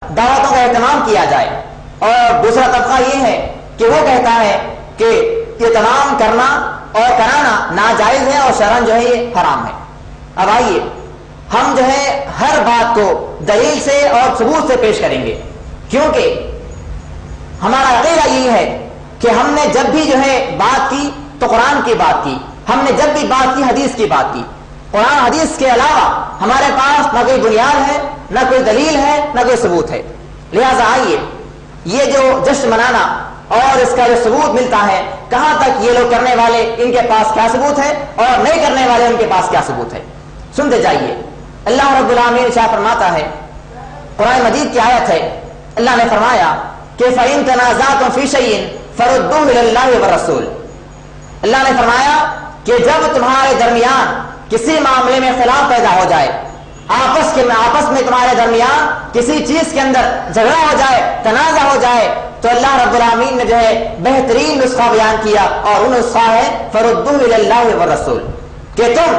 دعوتوں کا اہتمام کیا جائے، اور دوسرا طبقہ یہ ہے کہ وہ کہتا ہے کہ اہتمام کرنا اور کرانا ناجائز ہے اور شرعاً جو ہے یہ حرام ہے۔ اب آئیے ہم جو ہے ہر بات کو دلیل سے اور ثبوت سے پیش کریں گے، کیونکہ ہمارا عقیدہ یہی ہے کہ ہم نے جب بھی جو ہے بات کی تو قرآن کی بات کی، ہم نے جب بھی بات کی حدیث کی بات کی۔ قرآن حدیث کے علاوہ ہمارے پاس نہ کوئی بنیاد ہے، نہ کوئی دلیل ہے، نہ کوئی ثبوت ہے۔ لہذا آئیے یہ جو جشن منانا اور اس کا جو ثبوت ملتا ہے، کہاں تک یہ لوگ کرنے والے ان کے پاس کیا ثبوت ہے اور نہیں کرنے والے ان کے پاس کیا ثبوت ہے، سنتے جائیے۔ اللہ رب العالمین ارشاد فرماتا ہے، قرآن مجید کی آیت ہے، اللہ نے فرمایا کہ فَإِن تَنَازَعْتُمْ فِي شَيْءٍ فَرُدُّوهُ إِلَى اللَّهِ وَالرَّسُولِ۔ اللہ نے فرمایا کہ جب تمہارے درمیان کسی معاملے میں اختلاف پیدا ہو جائے، آپس میں تمہارے درمیان کسی چیز کے اندر جھگڑا ہو جائے، تنازع ہو جائے، تو اللہ رب العالمین نے جو ہے بہترین نسخہ بیان کیا، اور وہ نسخہ ہے فَرُدُّوهُ إِلَى اللَّهِ وَالرَّسُولِ، کہ تم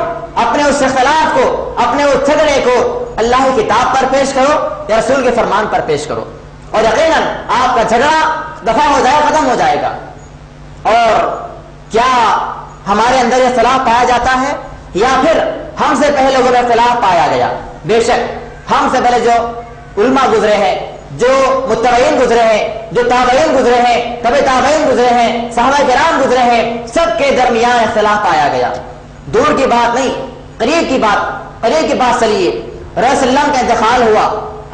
اپنے اس اختلاف کو، اپنے اس جھگڑے کو اللہ کی کتاب پر پیش کرو یا رسول کے فرمان پر پیش کرو، اور یقیناً آپ کا جھگڑا دفع ہو جائے، ختم ہو جائے گا۔ اور کیا ہمارے اندر یہ اختلاف پایا جاتا ہے یا پھر ہم سے پہلے لوگوں میں اختلاف پایا گیا؟ بے شک ہم سے پہلے جو علماء گزرے ہیں، جو متبعین گزرے ہیں، جو تابعین گزرے ہیں، تبع تابعین گزرے ہیں، صحابہ کرام گزرے ہیں، سب کے درمیان اختلاف پایا گیا۔ دور کی بات نہیں، قریب کی بات چلیے۔ رسول اللہ کا انتقال ہوا،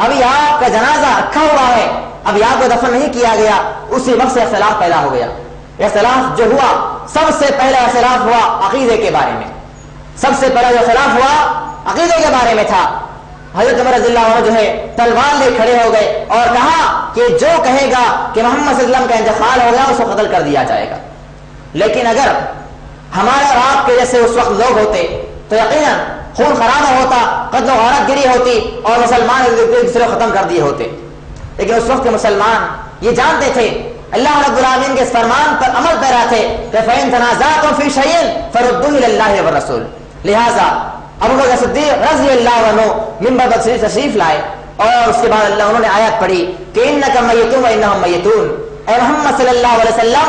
ابھی آپ کا جنازہ رکھا ہوا ہے، ابھی آپ کو دفن نہیں کیا گیا، اسی وقت سے اختلاف پیدا ہو گیا۔ اختلاف جو ہوا، سب سے پہلا اختلاف ہوا عقیدے کے بارے میں، سب سے پہلا جو اختلاف ہوا عقیدے کے بارے میں تھا۔ حضرت عمر رضی اللہ عنہ جو ہے تلوار لے کھڑے ہو گئے اور کہا کہ جو کہے گا کہ محمد صلی اللہ علیہ وسلم کا انتقال ہو گیا اس کو قتل کر دیا جائے گا۔ لیکن اگر ہمارے اور آپ کے جیسے اس وقت لوگ ہوتے تو یقیناً خون خرابہ ہوتا، قتل و غارت گری ہوتی اور مسلمان ایک دوسرے کو ختم کر دیے ہوتے۔ لیکن اس وقت کے مسلمان یہ جانتے تھے، اللہ رب العالمین کے اس فرمان پر عمل پیرا تھے کہ فَإِن تَنَازَعْتُمْ فِي شَيْءٍ فَرُدُّوهُ إِلَى اللَّهِ وَالرَّسُولِ۔ لہٰذا ابوبکر صدیق رضی اللہ عنہ منبر پر تشریف لائے اور اس کے بعد انہوں نے آیت پڑھی کہ اِنَّكَ مَيِّتُونَ وَإِنَّهُم مَيِّتُونَ، اے محمد صلی اللہ علیہ وسلم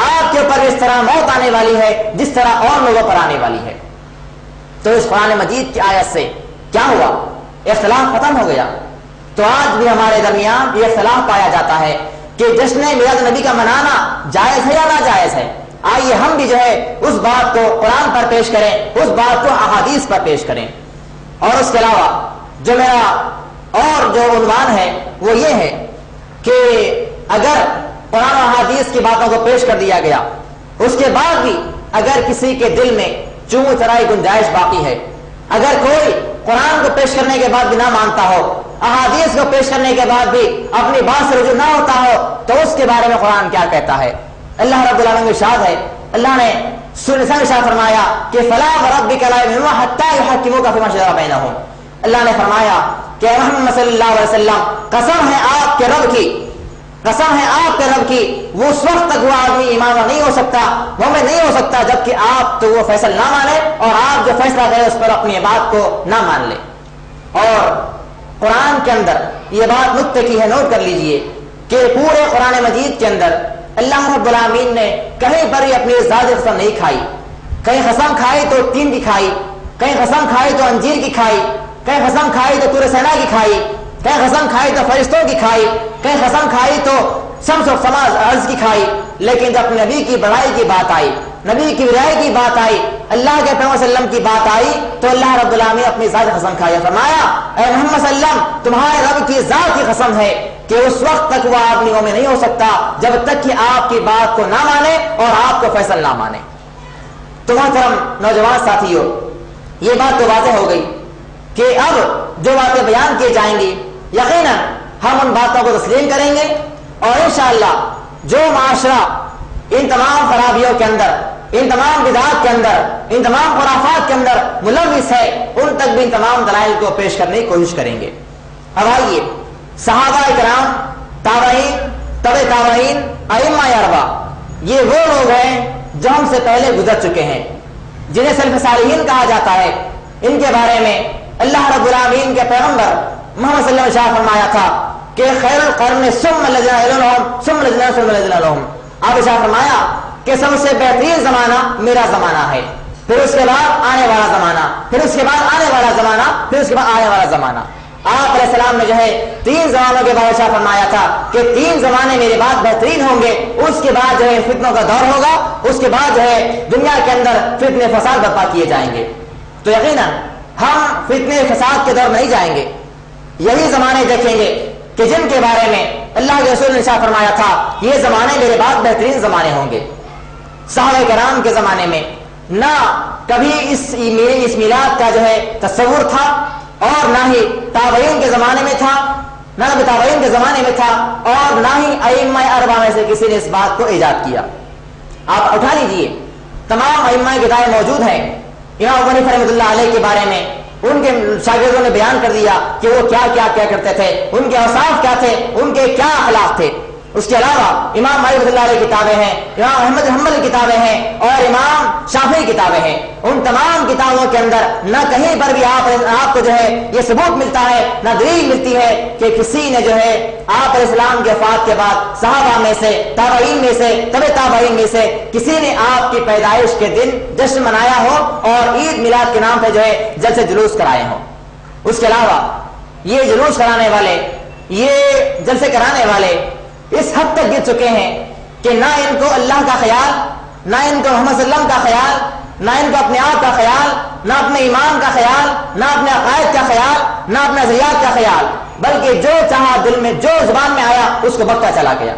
آپ کے اوپر اس طرح موت آنے والی ہے جس طرح اور لوگوں پر آنے والی ہے۔ تو اس قرآن مجید کی آیت سے کیا ہوا؟ اختلاف ختم ہو گیا۔ تو آج بھی ہمارے درمیان یہ اختلاف پایا جاتا ہے کہ جشن میلاد نبی کا منانا جائز ہے یا ناجائز ہے۔ آئیے ہم بھی جو ہے اس بات کو قرآن پر پیش کریں، اس بات کو احادیث پر پیش کریں۔ اور اس کے علاوہ جو میرا اور جو عنوان ہے وہ یہ ہے کہ اگر قرآن و احادیث کی باتوں کو پیش کر دیا گیا، اس کے بعد بھی اگر کسی کے دل میں چوں چرائی گنجائش باقی ہے، اگر کوئی قرآن کو پیش کرنے کے بعد بھی نہ مانتا ہو، احادیث کو پیش کرنے کے بعد بھی اپنی بات سے رجوع نہ ہوتا ہو، تو اس کے بارے میں قرآن کیا کہتا ہے؟ اللہ رب العالمین ارشاد ہے، اللہ نے ارشاد فرمایا کہ فَلَا وَرَبِّكَ لَا يُؤْمِنُونَ حَتَّىٰ يُحَكِّمُوكَ فِيمَا شَجَرَ بَيْنَهُمْ۔ اللہ نے فرمایا کہ محمد صلی اللہ علیہ وسلم قسم ہے آپ کے رب کی، قسم ہے آپ کے رب کی، وہ اس وقت تک وہ آدمی ایمان نہیں ہو سکتا، مومن نہیں ہو سکتا جب کہ آپ تو وہ فیصل نہ مانے اور آپ جو فیصلہ کرے اس پر اپنی بات کو نہ مان لے۔ اور قرآن کے اندر یہ بات نکتے کی ہے، نوٹ کر لیجئے کہ پورے قرآن مجید کے اندر اللہ رب العالمین نے کہیں پر ہی اپنی ذات قسم نہیں کھائی۔ کہیں قسم کھائی تو تین کی کھائی، کہیں قسم کھائی تو انجیر کی کھائی، کہیں قسم کھائی تو طور سینا کی کھائی، کہیں قسم کھائی تو فرشتوں کی کھائی، کہیں قسم کھائی تو شمس و سماز عرض کی کھائی۔ لیکن جب نبی کی بڑائی کی بات آئی، نبی کی ولائی کی بات آئی، اللہ کے پیغمبر صلی اللہ علیہ وسلم کی بات آئی تو اللہ رب العالمین اپنی ذات قسم کھائی، فرمایا اے محمد صلی اللہ علیہ وسلم تمہارے رب کی ذات کی قسم ہے کہ اس وقت تک وہ آدمی مومن نہیں ہو سکتا جب تک کہ آپ کی بات کو نہ مانے اور آپ کو فیصل نہ مانے۔ تو محترم نوجوان ساتھیوں، یہ بات تو واضح ہو گئی کہ اب جو باتیں بیان کی جائیں گی یقیناً ہم ان باتوں کو تسلیم کریں گے اور انشاءاللہ جو معاشرہ ان تمام خرابیوں کے اندر، ان تمام بدعات کے اندر، ان تمام خرافات کے اندر ملوث ہے ان تک بھی ان تمام دلائل کو پیش کرنے کی کوشش کریں گے۔ اب آئیے صحابہ کرام، تابعین، تبع تابعین، ائمہ اربعہ، یہ وہ لوگ ہیں جو ہم سے پہلے گزر چکے ہیں، جنہیں سلف صالحین کہا جاتا ہے۔ ان کے بارے میں اللہ رب العالمین کے پیغمبر محمد صلی اللہ علیہ وسلم نے فرمایا تھا کہ خیر القرن ثم الذین یلونہم ثم الذین یلونہم، آپ ارشاد فرمایا کہ سب سے بہترین زمانہ میرا زمانہ ہے، پھر اس کے بعد آنے والا زمانہ، پھر اس کے بعد آنے والا زمانہ، پھر اس کے بعد آنے والا زمانہ۔ آپ علیہ السلام نے جو ہے 3 زمانوں کے بارے میں فرمایا تھا کہ 3 زمانے میرے بعد بہترین ہوں گے، اس کے بعد جو ہے فتنوں کا دور ہوگا، اس کے بعد جو ہے دنیا کے اندر فتنے فساد برپا کیے جائیں گے۔ تو یقیناً ہم فتنے فساد کے دور میں نہیں جائیں گے، یہی زمانے دیکھیں گے کہ جن کے بارے میں اللہ کے رسول نے فرمایا تھا یہ زمانے میرے بعد بہترین زمانے ہوں گے۔ صحابہ کرام کے زمانے میں نہ کبھی اس میلاد کا جو ہے تصور تھا، اور نہ ہی تابعین کے زمانے میں تھا، نہ تابعین کے زمانے میں تھا، اور نہ ہی ائمہ اربعہ میں سے کسی نے اس بات کو ایجاد کیا۔ آپ اٹھا لیجئے، تمام ائمہ کتابیں موجود ہیں، امام ابو حنیفہ رحمۃ اللہ علیہ کے بارے میں ان کے شاگردوں نے بیان کر دیا کہ وہ کیا کیا کیا کرتے تھے، ان کے اوصاف کیا تھے، ان کے کیا اخلاق تھے۔ اس کے علاوہ امام مالک رحمۃ اللہ علیہ کی کتابیں ہیں، امام احمد بن حنبل کی کتابیں ہیں، اور امام شافعی کی کتابیں ہیں۔ ان تمام کتابوں کے اندر نہ کہیں پر بھی آپ کو جو ہے یہ ثبوت ملتا ہے، نہ دلیل ملتی ہے کہ کسی نے جو ہے آپ علیہ السلام کے وفات کے بعد صحابہ میں سے، تابعین میں سے، تبع تابعین میں سے کسی نے آپ کی پیدائش کے دن جشن منایا ہو اور عید میلاد کے نام پہ جو ہے جلسے جلوس کرائے ہوں۔ اس کے علاوہ یہ جلوس کرانے والے، یہ جلسے کرانے والے اس حد تک گر چکے ہیں کہ نہ ان کو اللہ کا خیال، نہ ان کو محمد صلی اللہ علیہ وسلم کا خیال، نہ ان کو اپنے آپ کا خیال، نہ اپنے ایمان کا خیال، نہ اپنے عقائد کا خیال، نہ اپنے نظریات کا خیال، بلکہ جو چاہا دل میں، جو زبان میں آیا اس کو بکتا چلا گیا۔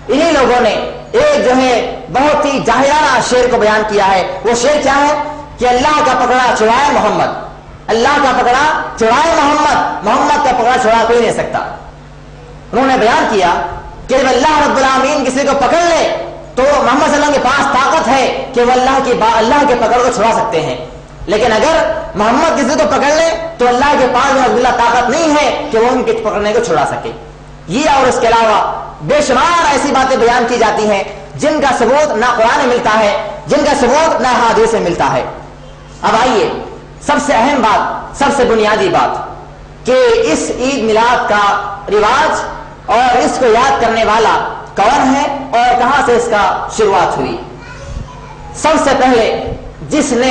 انہی لوگوں نے ایک جو ہے بہت ہی جاہلانہ شعر کو بیان کیا ہے۔ وہ شعر کیا ہے کہ اللہ کا پکڑا چھڑائے محمد، اللہ کا پکڑا چھڑائے محمد، محمد کا پکڑا چھڑا کوئی نہیں سکتا۔ انہوں نے بیان کیا کہ جب اللہ رب العالمین کسی کو پکڑ لے تو محمد صلی اللہ علیہ وسلم کے پاس طاقت ہے کہ وہ اللہ کے پکڑ کو چھڑا سکتے ہیں، لیکن اگر محمد کسی کو پکڑ لے تو اللہ کے پاس الحمدللہ طاقت نہیں ہے کہ وہ ان کے پکڑنے کو چھڑا سکے۔ یہ اور اس کے علاوہ بے شمار ایسی باتیں بیان کی جاتی ہیں جن کا ثبوت نہ قرآن میں ملتا ہے، جن کا ثبوت نہ حدیث سے ملتا ہے۔ اب آئیے سب سے اہم بات، سب سے بنیادی بات کہ اس عید میلاد کا رواج اور اس کو یاد کرنے والا کون ہے اور کہاں سے اس کا شروعات ہوئی۔ سب سے پہلے جس نے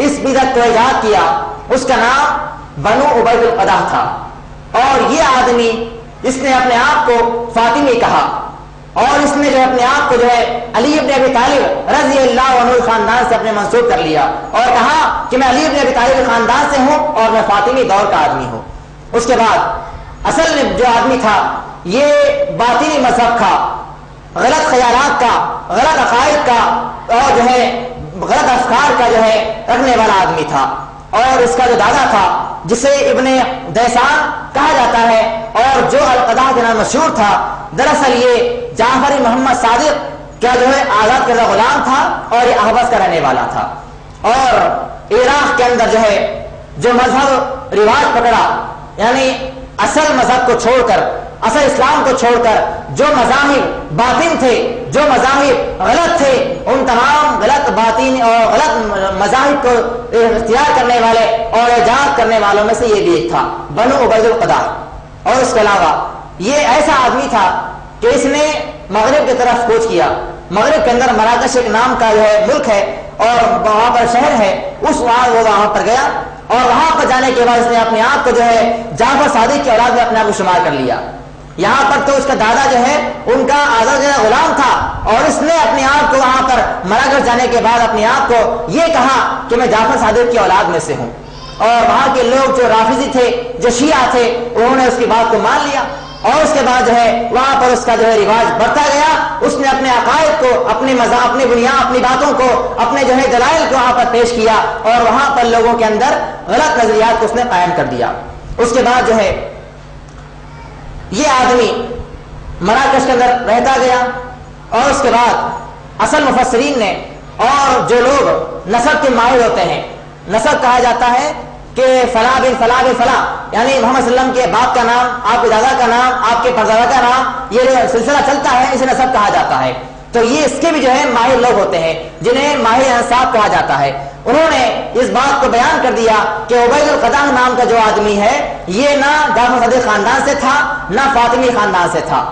اس بدعت کو ایجاد کیا اس کا نام بنو عبید القدح تھا، اور یہ آدمی اس نے اپنے آپ کو فاطمی کہا، اور اس نے جو اپنے آپ کو جو ہے علی ابن ابی طالب رضی اللہ عنہ خاندان سے اپنے منسوب کر لیا اور کہا کہ میں علی ابن ابی طالب کے خاندان سے ہوں اور میں فاطمی دور کا آدمی ہوں۔ اس کے بعد اصل میں جو آدمی تھا یہ باطنی مذہب کا، غلط خیالات کا، غلط عقائد کا اور جو ہے غلط افکار کا جو ہے رکھنے والا آدمی تھا، اور اس کا جو دادا تھا جسے ابن دیسان کہا جاتا ہے اور جو القدح کے نام مشہور تھا، دراصل یہ جعفری محمد صادق کا جو ہے آزاد کردہ غلام تھا اور یہ احبس کا رہنے والا تھا، اور عراق کے اندر جو ہے جو مذہب رواج پکڑا، یعنی اصل مذہب کو چھوڑ کر، اصل اسلام کو چھوڑ کر جو مذاہب باطن تھے، جو مذاہب غلط تھے، ان تمام غلط باطن اور غلط مذاہب کو اختیار کرنے والے اور ایجاد کرنے والوں میں سے یہ بھی ایک تھا، بنو عبید القدح۔ اور اس کے علاوہ یہ ایسا آدمی تھا کہ اس نے مغرب کی طرف کوچ کیا۔ مغرب کے اندر مراکش ایک نام کا جو ہے ملک ہے اور وہاں پر شہر ہے، اس وہ وہاں پر گیا، اور وہاں پر جانے کے بعد اس نے اپنے آپ کو جو ہے جعفر صادق کی اولاد میں اپنے آپ کو شمار کر لیا۔ یہاں پر تو اس کا دادا جو ہے ان کا آزاد کردہ غلام تھا، اور اس نے اپنے آپ کو وہاں پر مراکش جانے کے بعد اپنے آپ کو یہ کہا کہ میں جعفر صادق کی اولاد میں سے ہوں، اور وہاں کے لوگ جو رافضی تھے، جو شیعہ تھے، انہوں نے اس کی بات کو مان لیا، اور اس کے بعد جو ہے وہاں پر اس کا جو ہے رواج بڑھتا گیا۔ اس نے اپنے عقائد کو، اپنے مذہب، اپنی بنیاد، اپنی باتوں کو، اپنے جو ہے دلائل کو وہاں پر پیش کیا، اور وہاں پر لوگوں کے اندر غلط نظریات کو اس نے قائم کر دیا۔ اس کے بعد جو ہے یہ آدمی مراکش کے اندر رہتا گیا، اور اس کے بعد اصل مفسرین نے اور جو لوگ نسب کے ماہر ہوتے ہیں، نسب کہا جاتا ہے کہ فلاں بن فلاں بن فلاں، یعنی محمد صلی اللہ علیہ وسلم کے باپ کا نام، آپ کے دادا کا نام، آپ کے پردادا کا نام، یہ سلسلہ چلتا ہے، اسے نسب کہا جاتا ہے۔ تو یہ اس کے بھی جو ہے ماہر لوگ ہوتے ہیں جنہیں ماہر انساب کہا جاتا ہے۔ انہوں نے اس بات کو بیان کر دیا کہ عبید القدح نام کا جو آدمی ہے یہ نہ جعفر صادق خاندان سے تھا نہ فاطمی خاندان سے تھا،